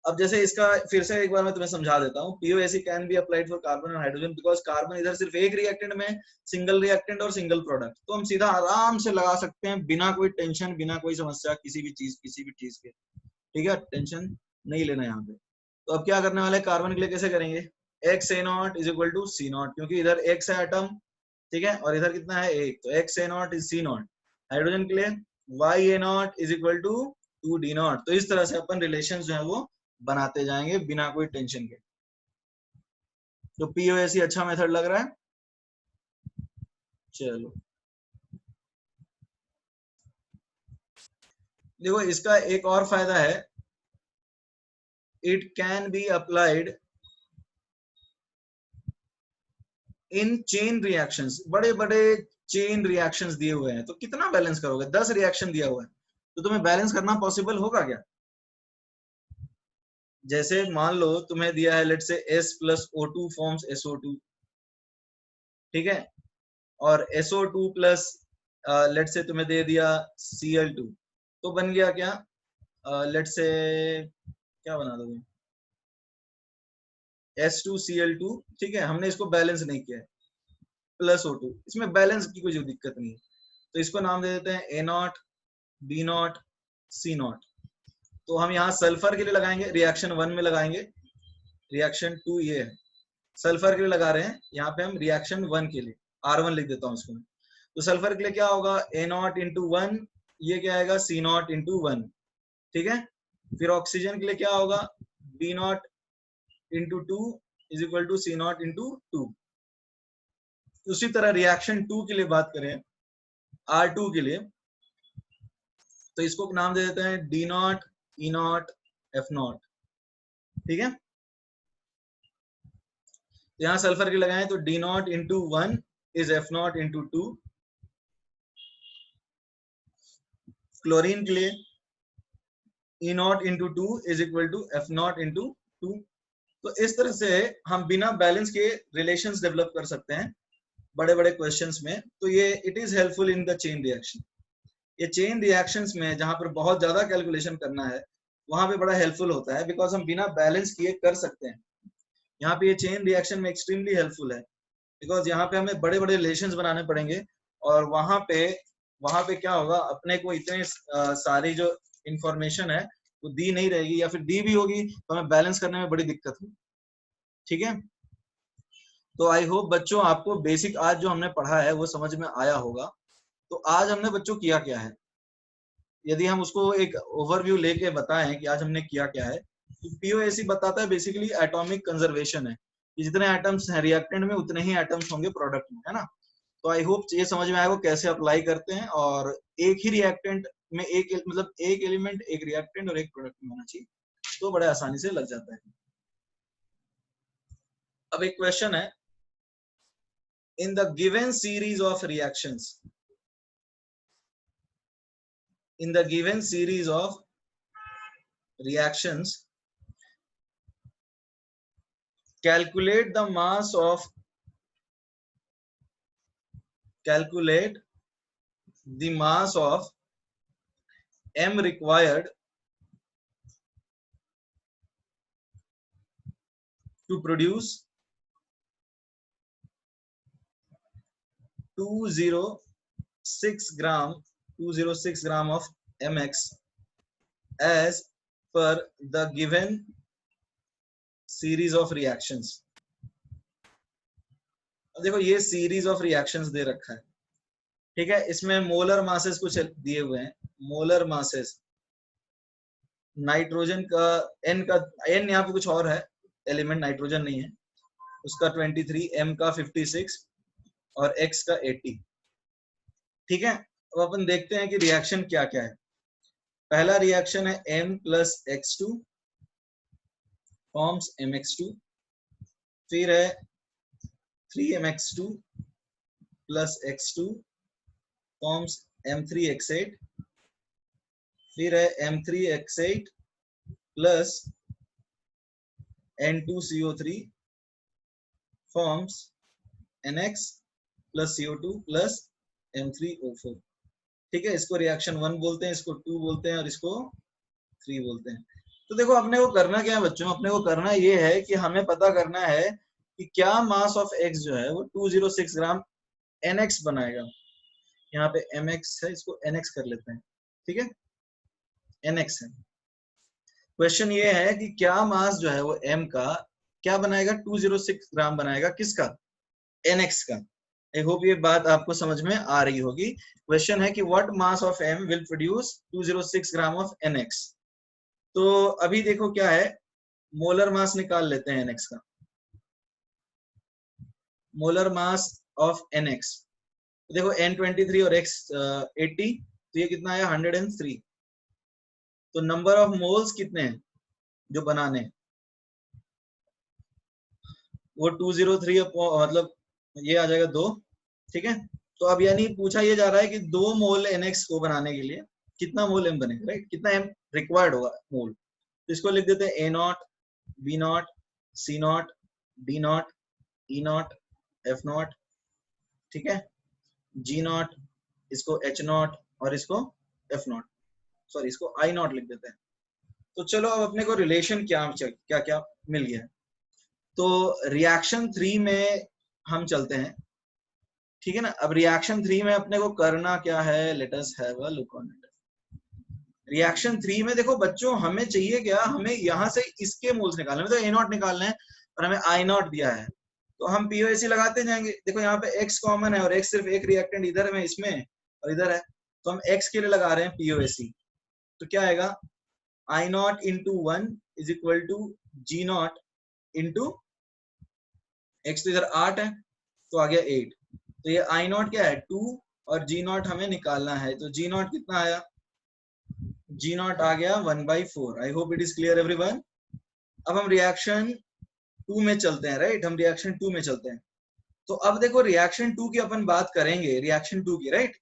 अब जैसे इसका फिर से एक बार मैं तुम्हें समझा देता हूँ, POAC can be applied for carbon और हाइड्रोजन बिकॉज कार्बन इधर सिर्फ एक रिएक्टेंट में, सिंगल रिएक्टेंट और सिंगल प्रोडक्ट, तो हम सीधा आराम से लगा सकते हैं बिना कोई टेंशन, बिना कोई समस्या, किसी भी चीज के, ठीक है, टेंशन नहीं लेना यहाँ पे। तो अब क्या करने वाले, कार्बन के लिए कैसे करेंगे, x A not is equal to C nought, क्योंकि इधर एक्स है एटम, ठीक है, और इधर कितना है एक, तो x A not is C nought. Hydrogen के लिए y A not is equal to 2 D nought. तो इस तरह से अपन रिलेशन जो है वो बनाते जाएंगे बिना कोई टेंशन के। तो पीओएसी अच्छा मेथड लग रहा है, चलो देखो इसका एक और फायदा है, it can be applied in chain reactions, बड़े बड़े चेन रिएक्शंस दिए हुए हैं, तो कितना बैलेंस करोगे, 10 रिएक्शन दिया हुआ है, तो तुम्हें बैलेंस करना पॉसिबल होगा क्या। जैसे मान लो तुम्हें दिया है लेट से S plus O2 forms SO2, ठीक है, और SO2 प्लस लेट से तुम्हें दे दिया Cl2, तो बन गया क्या, लेट से क्या बना दोगे, S2Cl2, ठीक है, हमने इसको बैलेंस नहीं किया है, प्लस O2, इसमें बैलेंस की कोई दिक्कत नहीं है, तो इसको नाम दे देते हैं A0 B0 C0। तो हम यहाँ सल्फर के लिए लगाएंगे, रिएक्शन 1 में लगाएंगे, रिएक्शन 2 ये है, सल्फर के लिए लगा रहे हैं, यहाँ पे हम रिएक्शन 1 के लिए R1 लिख देता हूँ इसको मैं। तो सल्फर के लिए क्या होगा, A0 इंटू 1, ये क्या आएगा C0 इंटू 1, ठीक है। फिर ऑक्सीजन के लिए क्या होगा, B0 into 2 is equal to C0 into 2। उसी तरह रिएक्शन 2 के लिए बात करें, R2 के लिए, तो इसको नाम दे देते हैं D0 E0 F0, ठीक है। यहाँ सल्फर के लगाएं तो D0 into 1 is F0 into 2। Chlorine के लिए E0 into 2 is equal to F0 into 2। तो इस तरह से हम बिना बैलेंस के रिलेशंस डेवलप कर सकते हैं बड़े बड़े क्वेश्चंस में। तो ये it is helpful in the chain reaction, ये चेन रिएक्शंस में जहां पर बहुत ज्यादा कैलकुलेशन करना है वहां पे बड़ा हेल्पफुल होता है, बिकॉज हम बिना बैलेंस किए कर सकते हैं। यहाँ पे ये चेन रिएक्शन में एक्सट्रीमली हेल्पफुल है, बिकॉज यहाँ पे हमें बड़े बड़े रिलेशंस बनाने पड़ेंगे, और वहां पे क्या होगा, अपने को इतने सारी जो इंफॉर्मेशन है वो दी नहीं रहेगी, या फिर दी भी होगी तो हमें बैलेंस करने में बड़ी दिक्कत होगी, ठीक है। तो आई होप बच्चों आपको बेसिक आज जो हमने पढ़ा है वो समझ में आया होगा। तो आज हमने बच्चों किया क्या है, यदि हम उसको एक ओवरव्यू लेके बताएं कि आज हमने किया क्या है, तो पीओएसी बताता है बेसिकली एटॉमिक कंजर्वेशन है, कि जितने एटम्स हैं रिएक्टेंट में उतने ही एटम्स होंगे प्रोडक्ट में, है ना। तो आई होप ये समझ में आएगा कैसे अप्लाई करते हैं, और एक ही रिएक्टेंट में एक मतलब एक एलिमेंट एक रिएक्टेंट और एक प्रोडक्ट में होना चाहिए, तो बड़े आसानी से लग जाता है। अब एक क्वेश्चन है, in the given series of reactions, in the given series of reactions, calculate the mass of M required to produce 206 gram of MX as per the given series of reactions। देखो ये series of reactions दे रखा है, ठीक है, इसमें molar masses कुछ दिए हुए हैं, मोलर मासेस नाइट्रोजन का एन यहाँ पे कुछ और है, एलिमेंट नाइट्रोजन नहीं है, उसका 23, एम का 56 और एक्स का 80, ठीक है। अब अपन देखते हैं कि रिएक्शन क्या क्या है। पहला रिएक्शन है m plus x2 forms mx2, फिर है 3mx2 plus x2 forms m3x8, फिर है m3x8 plus N2CO3 forms NX plus CO2 plus M3O4। ठीक है, इसको रिएक्शन 1 बोलते हैं, इसको 2 बोलते हैं और इसको 3 बोलते हैं। तो देखो अपने को करना क्या है बच्चों, अपने को करना ये है कि हमें पता करना है कि क्या मास ऑफ X जो है वो 206 ग्राम NX बनाएगा। यहाँ पे MX है, इसको NX कर लेते हैं। ठीक है, NX है। क्वेश्चन ये है कि क्या मास जो है वो M का क्या बनाएगा, 206 ग्राम बनाएगा, किसका, NX का। आई होप ये बात आपको समझ में आ रही होगी। क्वेश्चन है कि what mass of M will produce 206 gram of NX। तो अभी देखो क्या है, मोलर मास निकाल लेते हैं NX का, मोलर मास ऑफ NX। देखो N23 और X 80, तो ये कितना आया 103। तो नंबर ऑफ मोल्स कितने हैं जो बनाने हैं, वो 203 मतलब ये आ जाएगा 2। ठीक है, तो अब यानी पूछा ये जा रहा है कि 2 मोल NX को बनाने के लिए कितना मोल M बनेगा, राइट, कितना M रिक्वायर्ड होगा मोल। तो इसको लिख देते हैं A0, B0, C0, D0, E0, F0। ठीक है, G0, इसको H0 और इसको F0, सॉरी इसको I0 लिख देते हैं। तो चलो अब अपने को रिलेशन क्या क्या मिल गया है। तो रिएक्शन 3 में हम चलते हैं। ठीक है ना, अब रिएक्शन 3 में अपने को करना क्या है, let us have a look on it. Reaction 3 में देखो बच्चों हमें चाहिए क्या, हमें यहां से इसके मोल्स निकालने में, तो A0 निकालना है और हमें I0 दिया है, तो हम POAC लगाते जाएंगे। देखो यहाँ पे X कॉमन है और X सिर्फ एक रिएक्टेंट इधर में इसमें और इधर है, तो हम X के लिए लगा रहे हैं POAC। तो क्या आएगा, I0 into 1 is equal to G0 into X, तो इधर 8 है तो आ गया 8। तो ये I0 क्या है 2 और G0 हमें निकालना है, तो G0 कितना आया, G0 आ गया 1/4। आई hope it is clear everyone. अब हम रिएक्शन 2 में चलते हैं, राइट, हम रिएक्शन 2 में चलते हैं। तो अब देखो रिएक्शन 2 की अपन बात करेंगे, रिएक्शन 2 की, राइट।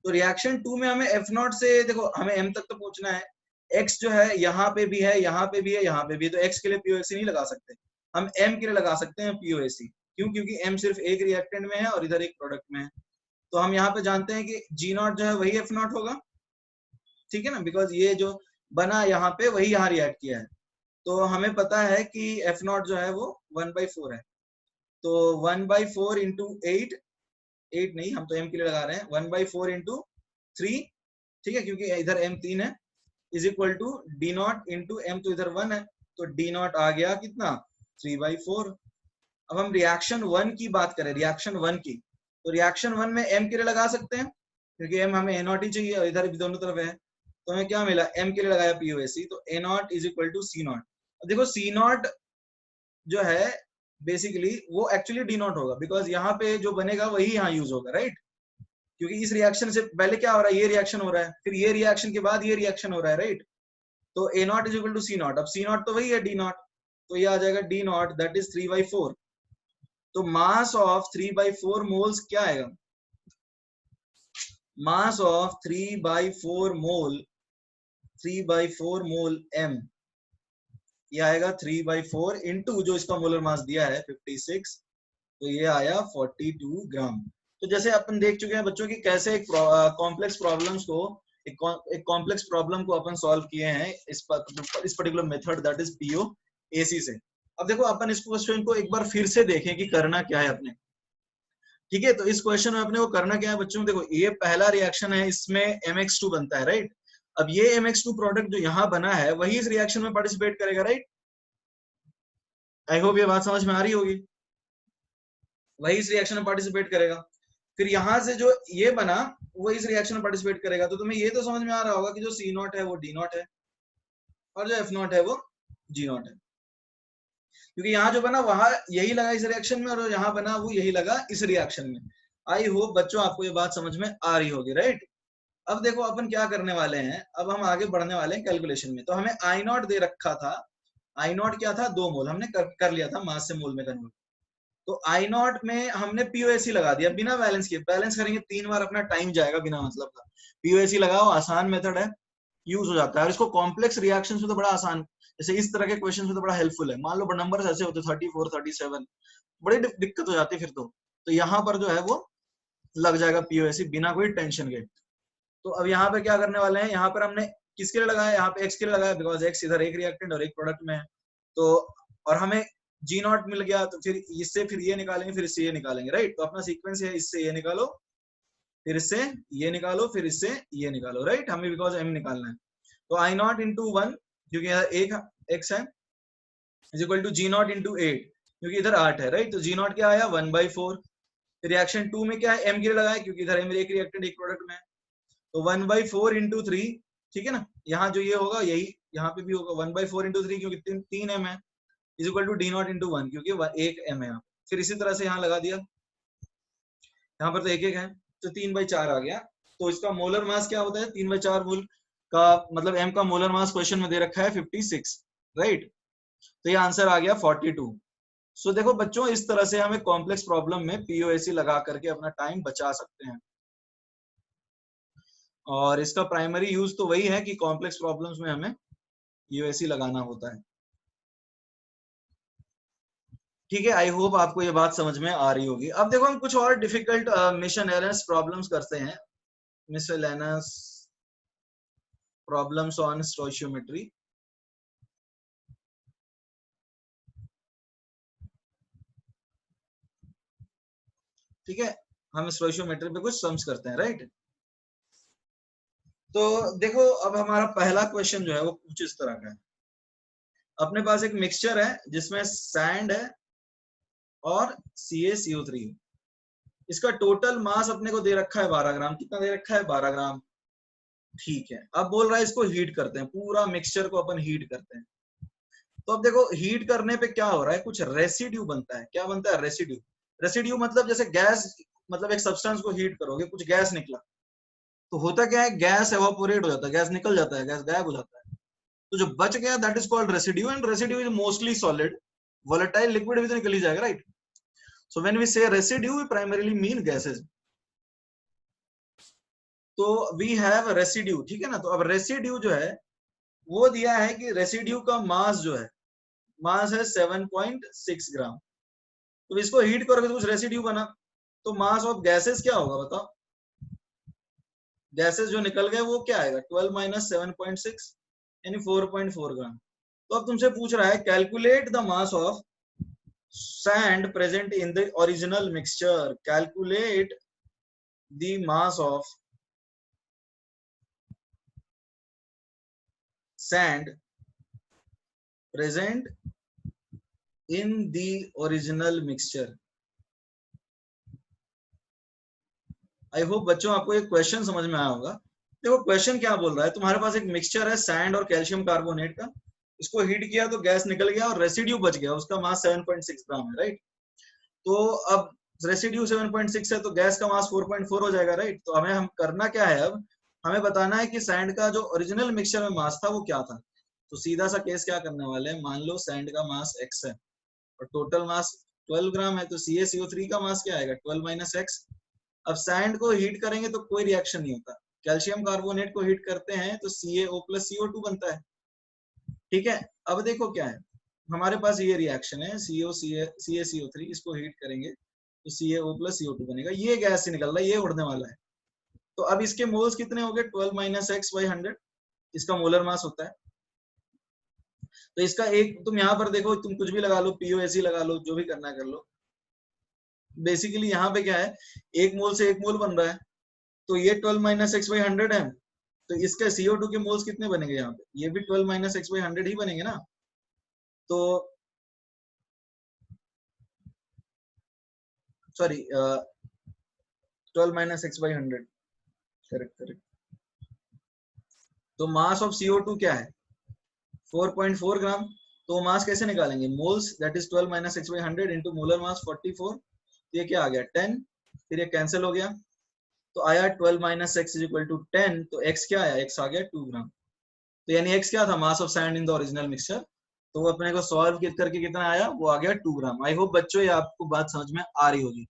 तो रिएक्शन 2 में हमें F0 से देखो हमें M तक तो पहुंचना है। X जो है यहाँ पे भी है, यहाँ पे भी है, यहाँ पे भी है, तो X के लिए POAC नहीं लगा सकते, हम M के लिए लगा सकते हैं POAC। क्यों, क्योंकि M सिर्फ एक रिएक्टेंट में है और इधर एक प्रोडक्ट में है। तो हम यहाँ पे जानते हैं कि G0 जो है वही F0 होगा। ठीक है ना, बिकॉज ये जो बना यहाँ पे वही यहाँ रिएक्ट किया है। तो हमें पता है कि F0 जो है वो 1/4 है। तो 1/4 इंटू 8 नहीं, हम तो M के लिए लगा रहे हैं, 1/4 इंटू 3, ठीक है, क्योंकि इधर M 3 है, is equal to D0 into M, तो इधर 1 है, तो D0 आ गया कितना 3/4। अब हम रिएक्शन 1 की बात करें, रिएक्शन 1 की, तो रिएक्शन 1 में M के लिए लगा सकते हैं क्योंकि M हमें A0 ही चाहिए और इधर भी दोनों तरफ है। तो हमें क्या मिला, M के लिए लगाया POAC, तो A0 is equal to C0। देखो C0 जो है बेसिकली वो एक्चुअली D0 होगा, बिकॉज यहाँ पे जो बनेगा वही यहाँ यूज होगा, राइट, क्योंकि इस रिएक्शन से पहले क्या हो रहा है, ये रिएक्शन हो रहा है, फिर ये रिएक्शन के बाद ये रिएक्शन हो रहा है, राइट। तो A0 is equal to C0। अब C0 तो वही है D0, तो ये आ जाएगा D0 दैट इज 3/4। तो मास ऑफ 3/4 मोल्स क्या आएगा, mass of 3/4 mole, 3/4 mole M, ये आएगा 3/4 इंटू जो इसका मोलर मास दिया है 56, तो ये आया 42 ग्राम। तो जैसे अपन देख चुके हैं बच्चों की कैसे एक कॉम्प्लेक्स प्रॉब्लम्स को, एक कॉम्प्लेक्स प्रॉब्लम को अपन सॉल्व किए हैं इस particular method that is POAC से। अब देखो अपन इस क्वेश्चन को एक बार फिर से देखें कि करना क्या है अपने। ठीक है, तो इस क्वेश्चन में अपने को करना क्या है बच्चों, देखो ये पहला रिएक्शन है, इसमें MX2 बनता है, राइट। अब ये MX2 प्रोडक्ट जो यहाँ बना है वही इस रिएक्शन में पार्टिसिपेट करेगा, राइट। आई होप ये बात समझ में आ रही होगी, वही इस रिएक्शन में पार्टिसिपेट करेगा। फिर यहाँ से जो ये बना वो इस रिएक्शन में पार्टिसिपेट करेगा। तो तुम्हें ये तो समझ में आ रहा होगा कि जो C0 है वो D0 है और जो F0 है वो G0 है, क्योंकि यहाँ जो बना वहां यही लगा इस रिएक्शन में और यहाँ बना वो यही लगा इस रिएक्शन में। आई होप बच्चों आपको ये बात समझ में आ रही होगी, राइट। अब देखो अपन क्या करने वाले हैं, अब हम आगे बढ़ने वाले हैं कैलकुलेशन में। तो हमें I0 दे रखा था आई नॉट क्या था 2 मोल, हमने कर लिया था मास से मोल में कन्वर्ट। तो आई नॉट में हमने पीओएसी लगा दिया बिना बैलेंस किए, बैलेंस करेंगे 3 बार अपना टाइम जाएगा बिना मतलब का। पीओएसी लगाओ, आसान मेथड है, यूज हो जाता है, और इसको कॉम्प्लेक्स रिएक्शंस में तो बड़ा आसान, जैसे इस तरह के क्वेश्चन में तो बड़ा हेल्पफुल है। मान लो नंबर ऐसे होते 34 37, बड़ी दिक्कत हो जाती फिर तो यहाँ पर जो है वो लग जाएगा पीओएसी बिना कोई टेंशन के। तो अब यहाँ पे क्या करने वाले हैं, यहाँ पर हमने किसके लिए लगाया, यहाँ पे एक्स के लिए लगाया, बिकॉज एक्स इधर एक रिएक्टेंट और एक प्रोडक्ट में है। तो और हमें जी नॉट मिल गया, तो फिर इससे फिर ये निकालेंगे, फिर इससे ये निकालेंगे, राइट। तो अपना सीक्वेंस है, इससे ये निकालो, फिर इससे ये निकालो, फिर इससे ये निकालो, राइट। हमें बिकॉज एम निकालना है। तो आई नॉट इंटू 1 क्योंकि यहाँ एक एक्स है, is equal to G nought into 8 क्योंकि इधर 8 है, राइट। तो जी नॉट क्या आया 1/4। रिएक्शन 2 में क्या है, एम के लिए लगाया क्योंकि इधर एम एक रिएक्टेंट एक प्रोडक्ट में है। तो 1/4 इंटू 3, ठीक है ना। यहाँ जो ये होगा यही यहाँ पे भी होगा 1/4 इंटू 3 क्योंकि 3 एम है, is equal to D nought into 1 क्योंकि 1 एम है। फिर इसी तरह से यहाँ लगा दिया, यहाँ पर तो 1 है, तो 3/4 आ गया। तो इसका मोलर मास क्या होता है, 3/4 मोल का मतलब एम का मोलर मास क्वेश्चन में दे रखा है 56, राइट। तो ये आंसर आ गया 42। सो देखो बच्चों, इस तरह से हमें कॉम्प्लेक्स प्रॉब्लम में पीओएसी लगा करके अपना टाइम बचा सकते हैं। और इसका प्राइमरी यूज तो वही है कि कॉम्प्लेक्स प्रॉब्लम्स में हमें पीओएसी लगाना होता है। ठीक है, आई होप आपको ये बात समझ में आ रही होगी। अब देखो हम कुछ और डिफिकल्ट मिसलेनियस प्रॉब्लम्स करते हैं, मिसलेनियस प्रॉब्लम्स ऑन स्टोइचियोमेट्री। ठीक है, हम स्टोइचियोमेट्री पे कुछ सम्स करते हैं, राइट। तो देखो अब हमारा पहला क्वेश्चन जो है वो कुछ इस तरह का है। अपने पास एक मिक्सचर है जिसमें सैंड है और CaCO3। इसका टोटल मास अपने को दे रखा है 12 ग्राम। कितना दे रखा है, 12 ग्राम। ठीक है, अब बोल रहा है इसको हीट करते हैं, पूरा मिक्सचर को अपन हीट करते हैं। तो अब देखो हीट करने पे क्या हो रहा है, कुछ रेसिड्यू बनता है। क्या बनता है, रेसिड्यू। रेसिड्यू मतलब जैसे गैस, मतलब एक सब्सटेंस को हीट करोगे, कुछ गैस निकला, तो होता क्या है, गैस एवापोरेट हो जाता है, गैस निकल जाता है, गैस गायब हो जाता है। तो जो बच गया that is called residue, and residue is mostly solid. Volatile liquid भी तो निकल ही जाएगा, right. So when we say residue we primarily mean gases. तो वी हैव रेसिड्यू, ठीक है ना। तो अब रेसिड्यू जो है वो दिया है कि रेसिड्यू का मास जो है, मास है 7.6 ग्राम। तो इसको हीट करोगे तो कुछ रेसिड्यू बना, तो मास ऑफ गैसेस क्या होगा बताओ। गैसेस जो निकल गए वो क्या आएगा, 12 माइनस 7.6 यानी 4.4 ग्राम। तो अब तुमसे पूछ रहा है calculate the mass of sand present in the original mixture. Calculate the mass of sand present in the original mixture. I hope बच्चों आपको एक क्वेश्चन समझ में आया होगा। देखो क्वेश्चन क्या बोल रहा है, तुम्हारे पास एक मिक्सचर है सैंड और कैल्शियम कार्बोनेट का, इसको हीट किया तो गैस निकल गया और रेसिड्यू बच गया, उसका मास 7.6 ग्राम है, राइट। तो अब रेसिड्यू 7.6 है तो गैस का मास 4.4 हो जाएगा, राइट। तो हमें हम करना क्या है, अब हमें बताना है कि सैंड का जो ओरिजिनल मिक्सचर में मास था वो क्या था। तो सीधा सा केस क्या करने वाले हैं, मान लो सैंड का मास x है और टोटल मास 12 ग्राम है, तो CaCO3 का मास क्या आएगा 12 माइनस एक्स। अब सैंड को हीट करेंगे तो कोई रिएक्शन नहीं होता, कैल्शियम कार्बोनेट को हीट करते हैं तो CaO प्लस CO2 बनता है। ठीक है, अब देखो क्या है, हमारे पास ये रिएक्शन है CaCO3, इसको हीट करेंगे तो CaO प्लस CO2 बनेगा, ये गैस से निकल रहा है, ये उड़ने वाला है। तो अब इसके मोल्स कितने हो गए, 12 माइनस एक्स बाई 100 इसका मोलर मास होता है। तो इसका एक तुम यहाँ पर देखो, तुम कुछ भी लगा लो, पीओएसी लगा लो, जो भी करना है कर लो। बेसिकली यहाँ पे क्या है, एक मोल से एक मोल बन रहा है, तो ये 12 माइनस एक्स बाई 100 है, तो इसके CO2 के मोल्स कितने बनेंगे यहाँ पे, ये भी 12 माइनस एक्स बाई 100 ही बनेंगे ना। तो sorry 12 minus x by 100, correct correct. तो मास ऑफ CO2 क्या है 4.4 ग्राम। तो मास कैसे निकालेंगे, moles that is 12 minus x by 100 into molar mass 44। ये क्या आ गया 10, फिर ये कैंसिल हो गया, तो आया 12 minus x is equal to 10। तो x क्या आया, x आ गया 2 ग्राम। तो यानी x क्या था, mass of sand in the original mixture तो अपने को सॉल्व करके कितना आया, वो आ गया 2 ग्राम। आई होप बच्चों ये आपको बात समझ में आ रही होगी।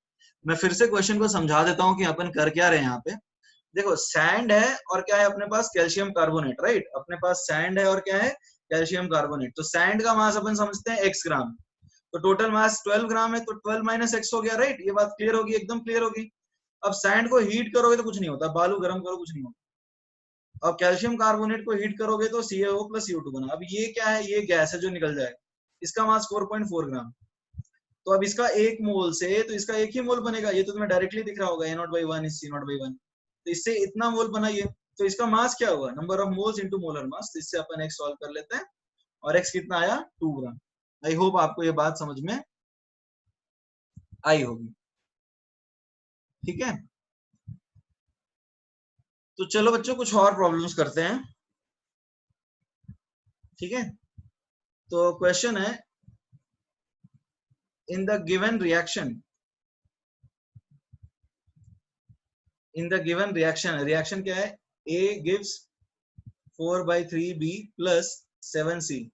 मैं फिर से क्वेश्चन को समझा देता हूँ कि अपन कर क्या रहे हैं यहाँ पे। देखो सैंड है और क्या है अपने पास, कैल्शियम कार्बोनेट, राइट। अपने पास सैंड है और क्या है, कैल्शियम कार्बोनेट। तो सैंड का मास अपन समझते हैं x ग्राम, तो टोटल मास 12 ग्राम है, तो 12 माइनस एक्स हो गया, राइट। ये बात क्लियर होगी, एकदम क्लियर होगी। अब सैंड को हीट करोगे तो कुछ नहीं होता, बालू गर्म करो कुछ नहीं होता। और कैल्शियम कार्बोनेट को हीट करोगे तो CaO प्लस CO2 बना। अब ये क्या है, ये गैस है जो निकल जाएगा, इसका मास 4.4 ग्राम। तो अब इसका एक मोल से तो इसका एक ही मोल बनेगा, ये तो तुम्हें डायरेक्टली दिख रहा होगा, A0/1 इज C0/1। तो इससे इतना मोल बना ये, तो इसका मास क्या हुआ, number of moles into molar mass. तो इससे अपन x सॉल्व कर लेते हैं और x कितना आया, 2 ग्राम। आई होप आपको ये बात समझ में आई होगी, ठीक है। तो चलो बच्चों कुछ और प्रॉब्लम्स करते हैं, ठीक है। तो क्वेश्चन है, in the given reaction, reaction क्या है, A gives 4/3B plus 7C,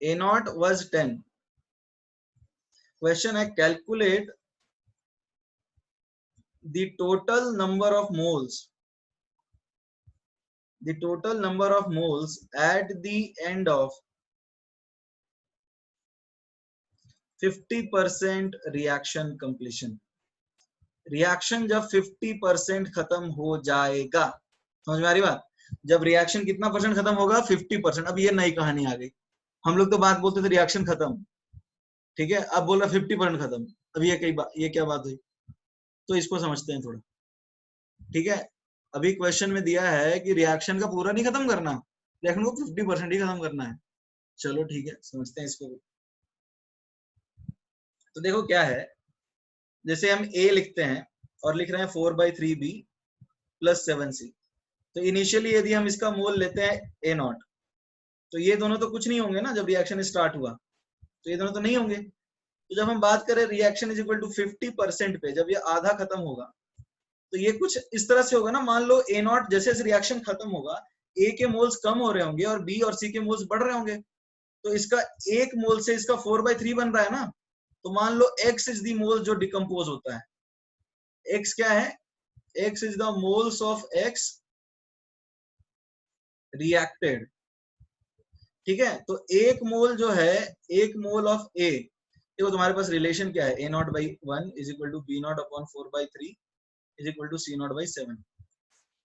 A0 was 10। Question है, calculate the total number of moles at the end of 50% reaction completion। Reaction जब 50% खत्म हो जाएगा, समझ में आ रही बात। जब रिएक्शन कितना परसेंट खत्म होगा, 50%। अब ये नई कहानी आ गई, हम लोग तो बात बोलते थे रिएक्शन खत्म, ठीक है। अब बोल रहा 50% खत्म। अब ये क्या बात हुई, तो इसको समझते हैं थोड़ा, ठीक है। अभी क्वेश्चन में दिया है कि रिएक्शन का पूरा नहीं खत्म करना, रिएक्शन को 50% ही खत्म करना है। चलो ठीक है, समझते हैं इसको। तो देखो क्या है, जैसे हम A लिखते हैं और लिख रहे हैं 4/3B plus 7C। तो इनिशियली यदि हम इसका मोल लेते हैं A0, तो ये दोनों तो कुछ नहीं होंगे ना, जब रिएक्शन स्टार्ट हुआ तो ये दोनों तो नहीं होंगे। तो जब हम बात करें रिएक्शन इज इक्वल टू 50% पे, जब ये आधा खत्म होगा, तो ये कुछ इस तरह से होगा ना। मान लो A0 जैसे जैसे रिएक्शन खत्म होगा, A के मोल्स कम हो रहे होंगे और B और C के मोल्स बढ़ रहे होंगे। तो इसका एक मोल से इसका 4/3 बन रहा है ना। तो मान लो X इज द मोल जो डिकम्पोज होता है। X क्या है, X is the moles of X reacted, ठीक है। तो एक मोल जो है, एक मोल ऑफ A, देखो तुम्हारे पास रिलेशन क्या है, A0/1 is equal to B0 upon 4/3 is equal to C0/7।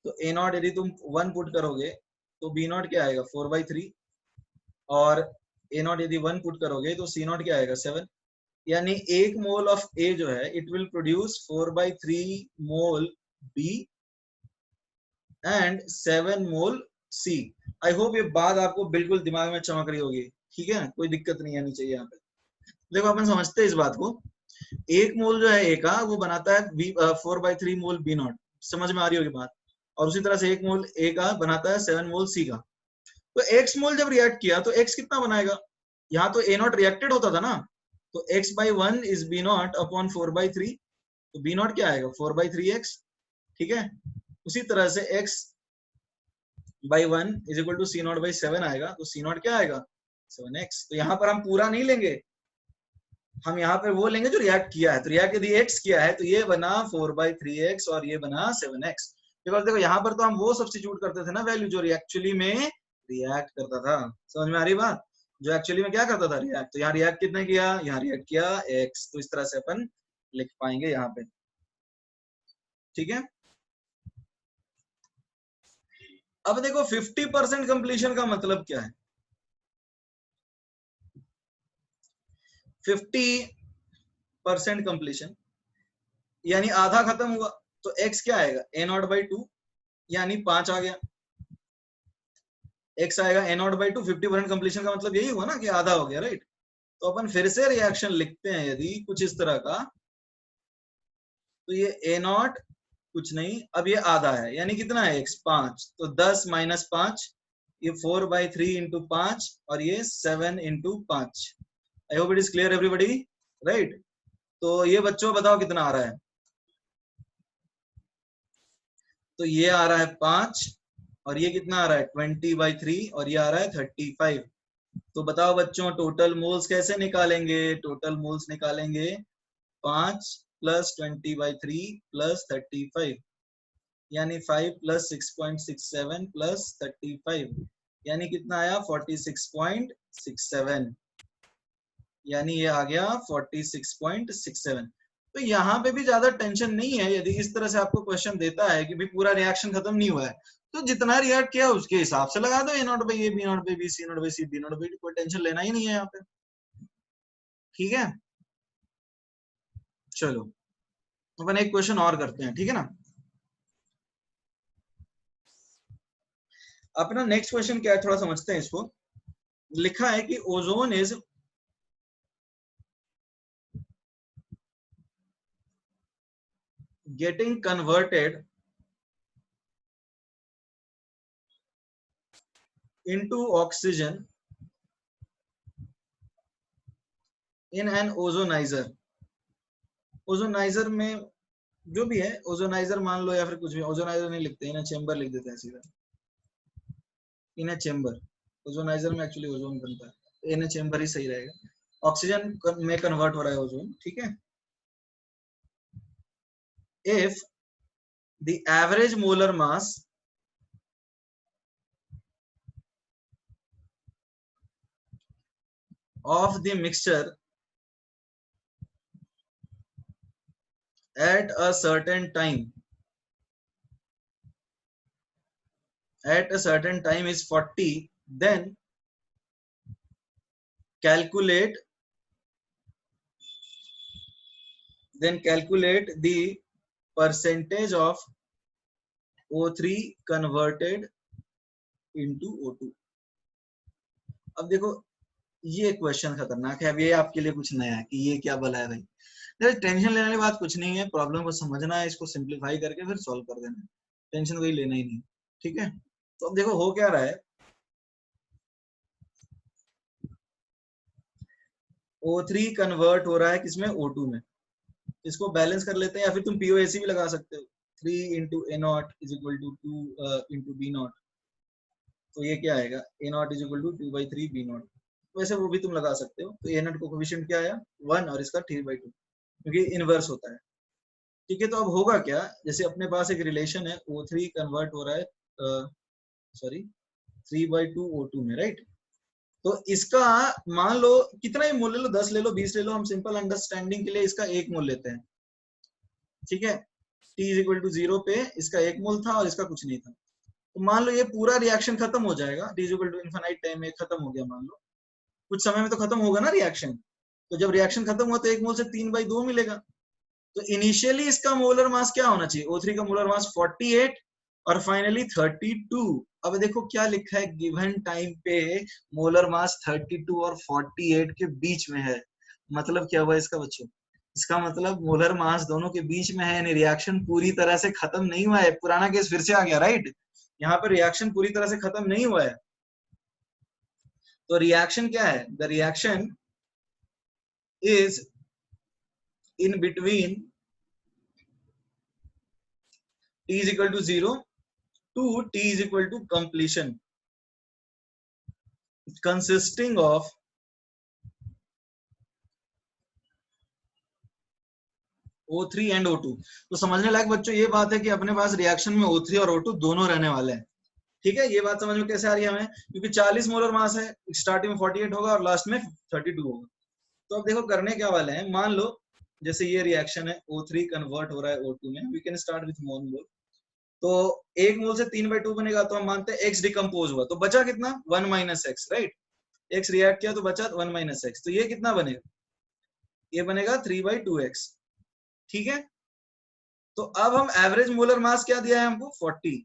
तो A0 यदि तुम 1 पुट करोगे तो B0 क्या आएगा, 4/3, और A0 यदि 1 पुट करोगे तो C0 क्या आएगा, 7। यानी एक मोल ऑफ A जो है, it will produce 4/3 mole B and 7 mole C। I hope ये बात आपको बिल्कुल दिमाग में चमक रही होगी, ठीक है, कोई दिक्कत नहीं आनी चाहिए यहाँ पे। देखो अपन समझते हैं इस बात को, एक मोल जो है A का वो बनाता है 4/3 मोल B0, समझ में आ रही होगी बात। और उसी तरह से एक मोल A का बनाता है 7 मोल C का। तो X मोल जब रिएक्ट किया तो X कितना बनाएगा, यहाँ तो A0 रिएक्टेड होता था ना, तो X/1 इज B0 अपॉन 4/3, तो B0 क्या आएगा, 4/3X, ठीक है। उसी तरह से X/1 is equal to C0/7 आएगा, तो C0 क्या आएगा, 7X। तो यहाँ पर हम पूरा नहीं लेंगे, हम यहाँ पे वो लेंगे जो रिएक्ट किया है। तो रिएक्ट यदि X किया है तो ये बना 4/3X और ये बना 7X। बिकॉज देखो यहाँ पर तो हम वो सब्स्टिट्यूट करते थे ना वैल्यू जो एक्चुअली में रिएक्ट करता था, समझ में आ रही बात, जो एक्चुअली में क्या करता था, रिएक्ट। तो यहाँ रिएक्ट कितने किया, यहाँ रिएक्ट किया X, तो इस तरह से अपन लिख पाएंगे यहाँ पे, ठीक है। अब देखो 50% कंप्लीशन का मतलब क्या है, 50% कंप्लीशन यानी आधा खत्म हुआ, तो X क्या आएगा, A0/2 यानी 5 आ गया। X आएगा A0/2, 50% कंप्लीशन का मतलब यही हुआ ना कि आधा हो गया, राइट। तो अपन फिर से रिएक्शन लिखते हैं यदि कुछ इस तरह का, तो ये A0 कुछ नहीं, अब ये आधा है, यानी कितना है X, 5। तो 10 माइनस 5, ये 4/3 इंटू 5 और ये 7 into 5। I hope it is clear everybody, right. तो ये बच्चों बताओ कितना आ रहा है, तो ये आ रहा है 5 और ये कितना आ रहा है 20/3 और ये आ रहा है 35। तो बताओ बच्चों टोटल मोल्स कैसे निकालेंगे? टोटल मोल्स निकालेंगे 5 प्लस 20/3 प्लस 35, यानी 5 प्लस 6.67 प्लस 35, यानी कितना आया 46.67, यानी ये आ गया 46.67। तो यहाँ पे भी ज्यादा टेंशन नहीं है। यदि इस तरह से आपको क्वेश्चन देता है कि भाई पूरा रिएक्शन खत्म नहीं हुआ है, तो जितना रिएक्ट किया उसके हिसाब से लगा दो, A naught by A, B not by B, C not by C, D naught by D, कोई टेंशन लेना ही नहीं है यहाँ पे। ठीक है, चलो अपन एक क्वेश्चन और करते हैं, ठीक है ना। अपना नेक्स्ट क्वेश्चन क्या है, थोड़ा समझते हैं इसको। लिखा है कि ozone is getting converted into oxygen in an ozonizer। Ozonizer में जो भी है, ओजोनाइजर मान लो या फिर कुछ भी, ओजोनाइजर नहीं लिखते, इन्हें चेंबर लिख देते हैं सीधा, इन्हें चेंबर। ओजोनाइजर में एक्चुअली ओजोन बनता है, तो इन्हें चेंबर ही सही रहेगा। ऑक्सीजन में कन्वर्ट हो रहा है ओजोन, ठीक है। If the average molar mass of the mixture at a certain time is 40, then calculate the percentage of O3 converted into O2। अब देखो ये क्वेश्चन खतरनाक है। अब ये आपके लिए कुछ नया है कि ये क्या भला है भाई। देखो टेंशन लेने वाली बात कुछ नहीं है, प्रॉब्लम को समझना है, इसको सिंप्लीफाई करके फिर सॉल्व कर देना है, टेंशन कोई लेना ही नहीं, ठीक है। तो अब देखो हो क्या रहा है, O3 कन्वर्ट हो रहा है किसमें, O2 में। इसको बैलेंस कर लेते हैं, या फिर तुम पीओएसी भी लगा सकते हो, 3 into A not is equal to 2 into B naught. तो ये क्या आएगा, A not is equal to 2/3 B naught. वैसे वो भी तुम लगा सकते हो। तो ए नॉट कोफिशिएंट क्या आया 1 और इसका 3/2, क्योंकि इनवर्स होता है, ठीक है। तो अब होगा क्या, जैसे अपने पास एक रिलेशन है O3 कन्वर्ट हो रहा है, सॉरी 3/2 O2 में, राइट। तो इसका मान लो कितना ही मोल ले लो, 10 ले लो, 20 ले लो, हम सिंपल अंडरस्टैंडिंग के लिए इसका 1 मोल लेते हैं, ठीक है। t इज इक्वल टू 0 पे इसका 1 मोल था और इसका कुछ नहीं था। तो मान लो ये पूरा रिएक्शन खत्म हो जाएगा, t is equal to infinite time में खत्म हो गया, मान लो कुछ समय में तो खत्म होगा ना रिएक्शन। तो जब रिएक्शन खत्म हुआ तो 1 मोल से 3/2 मिलेगा। तो इनिशियली इसका मोलर मास क्या होना चाहिए, O3 का मोलर मास 48 और फाइनली 32। अब देखो क्या लिखा है, गिवन टाइम पे मोलर मास 32 और 48 के बीच में है। मतलब क्या हुआ इसका बच्चों, इसका मतलब मोलर मास दोनों के बीच में है, यानी रिएक्शन पूरी तरह से खत्म नहीं हुआ है। पुराना केस फिर से आ गया, राइट। यहाँ पर रिएक्शन पूरी तरह से खत्म नहीं हुआ है। तो रिएक्शन क्या है, the reaction is in between t is equal to 0 to t is equal to completion, consisting of O3 and O2। तो समझने लायक बच्चों ये बात है कि अपने पास रिएक्शन में O3 और O2 दोनों रहने वाले हैं, ठीक है। ये बात समझ में कैसे आ रही है हमें, क्योंकि 40 मोलर मास है, स्टार्टिंग में 48 होगा और लास्ट में 32 होगा। तो अब देखो करने क्या वाले हैं, मान लो जैसे ये रिएक्शन है, O3 कन्वर्ट हो रहा है O2 में, वी कैन स्टार्ट विथ 1 मोल। तो 1 मोल से 3/2 बनेगा, तो हम मानते हैं x डिकम्पोज हुआ, तो बचा कितना 1 minus x, right. x react किया तो बचा 1 माइनस एक्स, तो ये कितना बनेगा, ये बनेगा 3/2x, ठीक है। तो अब हम एवरेज मोलर मास क्या दिया है हमको 40,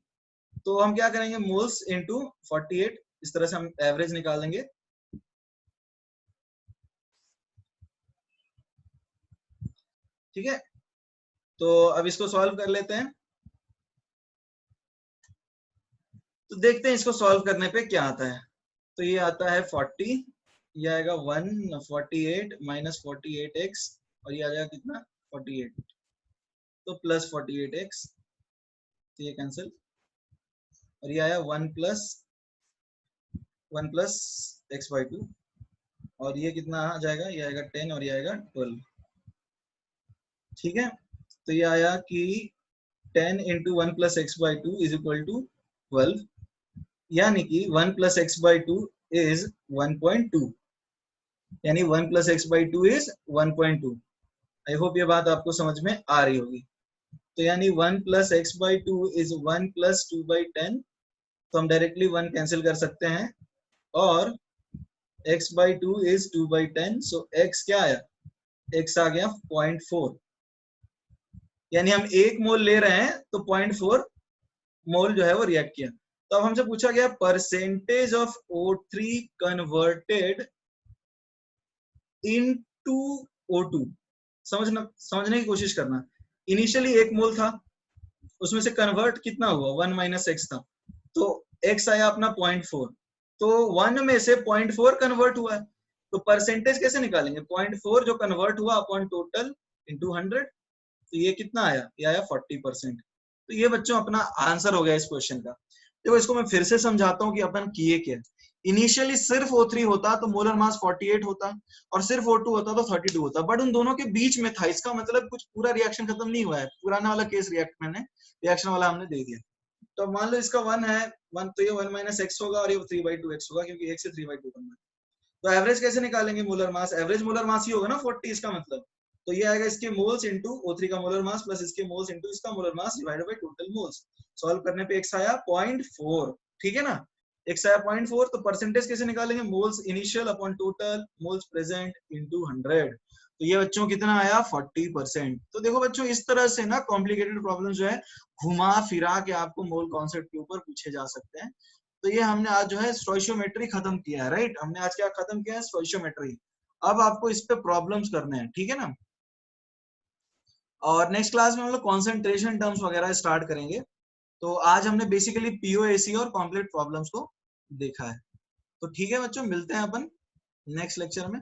तो हम क्या करेंगे मोल्स इंटू 48, इस तरह से हम एवरेज निकाल देंगे, ठीक है। तो अब इसको सॉल्व कर लेते हैं। तो देखते हैं इसको सॉल्व करने पे क्या आता है। तो ये आता है 40, ये आएगा 148 माइनस 48x, और ये आ जाएगा कितना 48, तो प्लस 48x, तो ये कैंसिल, और ये आया 1 प्लस 1 प्लस एक्स बाई 2, और ये कितना आ जाएगा, ये आएगा 10 और ये आएगा 12। ठीक है, तो ये आया कि 10 into 1 plus x by 2 is equal to 12, यानी कि 1 प्लस एक्स बाई 2 इज 1.2, यानी 1 plus x by 2 is 1.2। I hope ये बात आपको समझ में आ रही होगी। तो यानी 1 plus x by 2 is 1 plus 2 by 10, तो हम डायरेक्टली 1 कैंसिल कर सकते हैं, और x by 2 is 2 by 10, so x क्या आया, x आ गया 0.4, यानी हम 1 मोल ले रहे हैं तो 0.4 मोल जो है वो रिएक्ट किया। तो अब हमसे पूछा गया percentage of O3 converted into O2। समझने की कोशिश करना। इनिशियली 1 मोल था, उसमें से कन्वर्ट कितना हुआ, 1 माइनस एक्स था, तो x आया अपना 0.4, तो 1 में से 0.4 कन्वर्ट हुआ है, तो परसेंटेज कैसे निकालेंगे, 0.4 जो कन्वर्ट हुआ अपॉन टोटल इंटू 100, तो ये कितना आया, ये आया 40%। तो ये बच्चों अपना आंसर हो गया इस क्वेश्चन का। देखो इसको मैं फिर से समझाता हूँ कि अपन किए क्या। इनिशियली सिर्फ O3 होता तो मोलर मास 48 होता, और सिर्फ O2 होता तो 32 होता, बट उन दोनों के बीच में था, इसका मतलब कुछ पूरा रिएक्शन खत्म नहीं हुआ है, पुराना वाला केस रिएक्शन वाला हमने दे दिया। तो मान लो इसका 1 है, 1 तो ये 1 माइनस एक्स होगा, और ये 3/2x होगा, क्योंकि 1 से 3/2 बनना है। तो एवरेज कैसे निकालेंगे, molar mass, average molar mass ही होगा ना 40, इसका मतलब तो ये आएगा इसके मोल्स इंटू O3 का मोलर मास प्लस इसके मोल्स इंटू इसका molar mass divided by total moles. Solve करने पे x आया 0.4, ठीक है ना, x आया 0.4। तो परसेंटेज कैसे निकालेंगे, moles initial upon total moles present into 100। तो ये बच्चों कितना आया, 40%। तो देखो बच्चों इस तरह से ना कॉम्प्लिकेटेड प्रॉब्लम जो है घुमा फिरा के आपको मोल कॉन्सेप्ट के ऊपर पूछे जा सकते हैं। तो ये हमने आज जो है स्टोइशियोमेट्री खत्म किया है, राइट, हमने आज क्या खत्म किया है, स्टोइशियोमेट्री। अब आपको इस पे प्रॉब्लम्स करने हैं, ठीक है ना। और नेक्स्ट क्लास में हम लोग कॉन्सेंट्रेशन टर्म्स वगैरह स्टार्ट करेंगे। तो आज हमने बेसिकली पीओएसी और कॉम्प्लेक्स प्रॉब्लम्स को देखा है। तो ठीक है बच्चों, मिलते हैं अपन नेक्स्ट लेक्चर में।